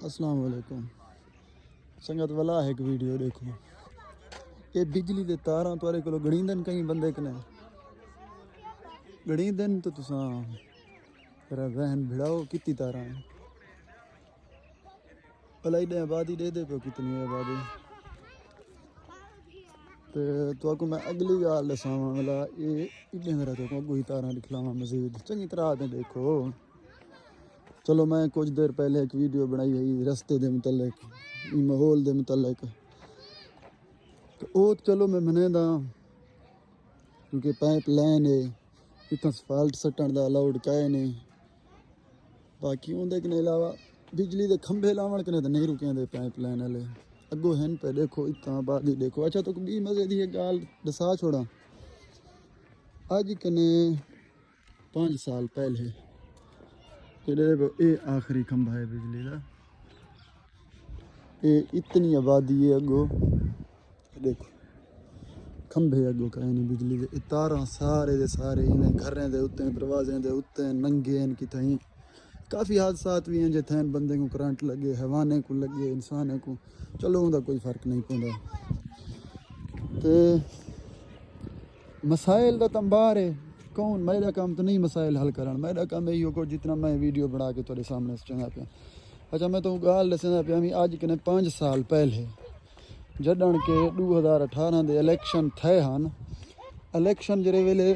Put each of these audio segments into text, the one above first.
अस्सलाम वालेकुम। संगत वाला है एक वीडियो देखो। ये बिजली दे तारां तुआरे कोलों गणी दिन कई बंदे कने गणी दिन तो तुसां तेरा वहन भिड़ाओ कितनी तारां हैं। भला इधे आबादी दे दे पे कितनी है आबादी। ते तुआको मैं अगली गाल दसावां वाला ये इधे मेरा तो अगू ही तारां दिखलावां मजीद चंगी तरह ने देखो। चलो मैं कुछ देर पहले एक वीडियो बनाई है रस्ते के मुतलक माहौल के मुतलक तो वो चलो मैं मने दा क्योंकि पाइप लाइन है इतना सफाल्ट सट्टन का अलाउड काए नहीं। बाकी उनके कने अलावा बिजली के खंभे लावन कने तो नहीं रुकेंदे पाइप लाइन वाले अगो हैं पे देखो इतना आबादी देखो। अच्छा तो बी मजे की गाल दसा छोड़ा अज कने 5 साल पहले ये आखिरी खंभा है बिजली का। ये इतनी आबादी है अगो देखो खंभे अगो कहीं नहीं बिजली के तारा सारे दे सारे इवें घरें दे उत्ते दरवाजे दे उत्ते नंगे हैं कि थी काफ़ी हादसात भी हैं जिथे बंदे को करंट लगे हैवाने को लगे इंसाने को चलो उनका कोई फर्क नहीं पौंदा। तो मसाइल का तंबार है कौन मेरा काम तो नहीं मसाइल हल करना मेरा काम यही हो जितना मैं वीडियो बना के थोड़े सामने चंगा पे। अच्छा मैं तो गाल दसा पिया भी अज कने 5 साल पहले जडन के 2018 के इलेक्शन थे हैं इलेक्शन जरे वेले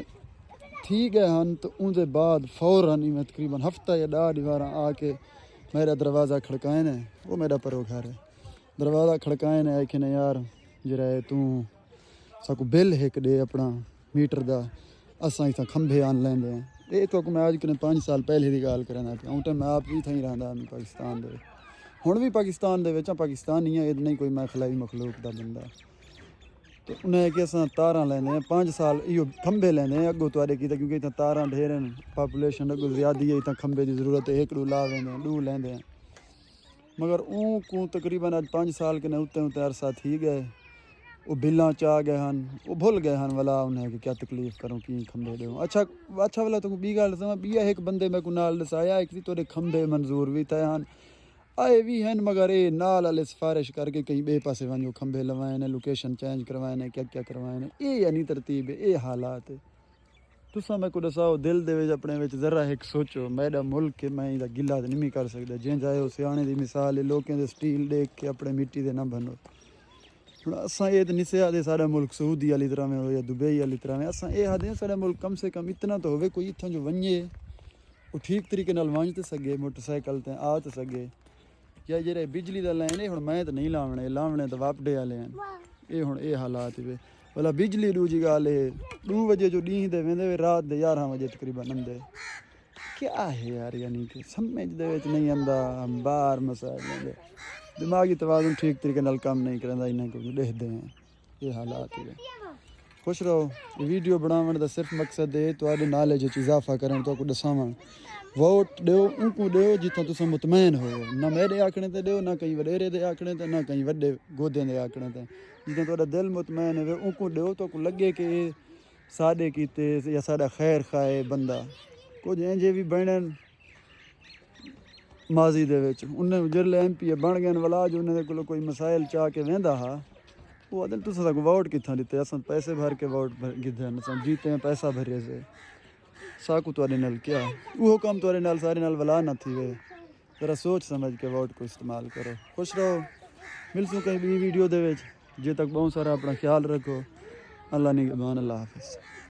थी गए हैं तो उनके बाद फौरन ही मैं तकरीबन हफ्ता या 10 बार आके मेरा दरवाज़ा खड़काए ने वो मेरा परो घर है दरवाज़ा खड़काए ने आखे ने यार जरा तू साकू बिल एक दे अपना मीटर का असा इतना खंभे आन लेंदे हैं। ये तो मैं अज कने 5 साल पहले की गाल करना पिया उस टाइम मैं आप भी थी रहा पाकिस्तान दे हुण भी पाकिस्तान दे विच पाकिस्तानी है नहीं कोई मैं खलाई मखलूक का बंदा। तो उन्हें कि अस तारा लेंदे हैं 5 साल इो खंभे लेंदे हैं अगो तुआरे की क्योंकि इतना तारा ढेर हैं पापूलेशन अगो ज़्यादा है इतना खंभे की जरूरत है एक ला वेंदे हैं 2 लेंदे हैं मगर ऊँ को तकरीबन अज 5 साल के उत्ते उत्ते अरसा थी गए वो बिल्ला चा गए हैं वो भुल गए हैं वाला उन्हें कि क्या तकलीफ करूँ कि खंभे दो। अच्छा वाला तो बी गल दसा बी एक बंदे मैं को नाल दसाया एक तो खंभे मंजूर भी थे हैं आए भी हैं मगर ये नाल वाले सिफारिश करके कहीं बे पासे वजो खंभे लवाए ने लोकेशन चेंज करवाए ने क्या क्या करवाए ने ये यानी तरतीब है ये हालात है। तुसा मैं को दसाओ दिल दे अपने विच जरा एक सोचो मेरा मुल्क है मैं इहदा गिला तो नहीं कर सकता जे जाए सियाने की मिसाल है लोगों के स्टील देख के अपने मिट्टी दे ना बनो। हम असा ये तो नहीं से आदे सारा मुल्क सऊदी वाली तरह में हो या दुबई वाली तरह में असा ये आदे सारा मुल्क कम से कम इतना तो हो कोई इतना जो वने वो ठीक तरीके वंज तो सके मोटरसाइकिल ते आ तो सके या जे बिजली का लाइन है हूँ मैं तो नहीं लावने लावने तो वापडे वाले हैं ये हूँ ये हालात वे भला बिजली दूजी गाल है 2 बजे जो डी दे वेंदे रात दे 11 बजे तकरीबन आंदे क्या है यार यानी कि समझ दे नहीं आंदा बाहर मसाइल दिमागी तवाज़ुन ठीक तरीके नाल काम नहीं करता इन्हें को देखते हैं ये हालात है। खुश रहो ये वीडियो बनावन का सिर्फ मकसद है तुहाडे नॉलेज च इजाफा करन तो दसावां वोट दो उनको दो जितना तुम मुतमैन हो ना मेरे आखने ते दो ना कहीं वडेरे दे आखने ते ना कहीं वड्डे गोदे दे आखने ते जितना तुहाडा दिल मुतमैन है उनको दो तो लगे कि साडे कीते या साडा खैर खाए बंदा कुछ इंजे भी बनन माजी दे विच उन्हें जिले MP बन गए वाला जो उन्हें को कोई मसाइल चाह के वेंदा हा वो आदल तुस वोट कितना दिते अस पैसे भर के वोट गिधे जीते हैं पैसा भरे से साकू तुआरे नाल क्या वो काम तुआरे नाल सारे नाल वला ना थी वे जरा सोच समझ के वोट को इस्तेमाल करो। खुश रहो मिलसूँ कहीं भी वीडियो दे विच जे तक बहुत सारा अपना ख्याल रखो अल्लाह निगहबान अल्लाह हाफिज़।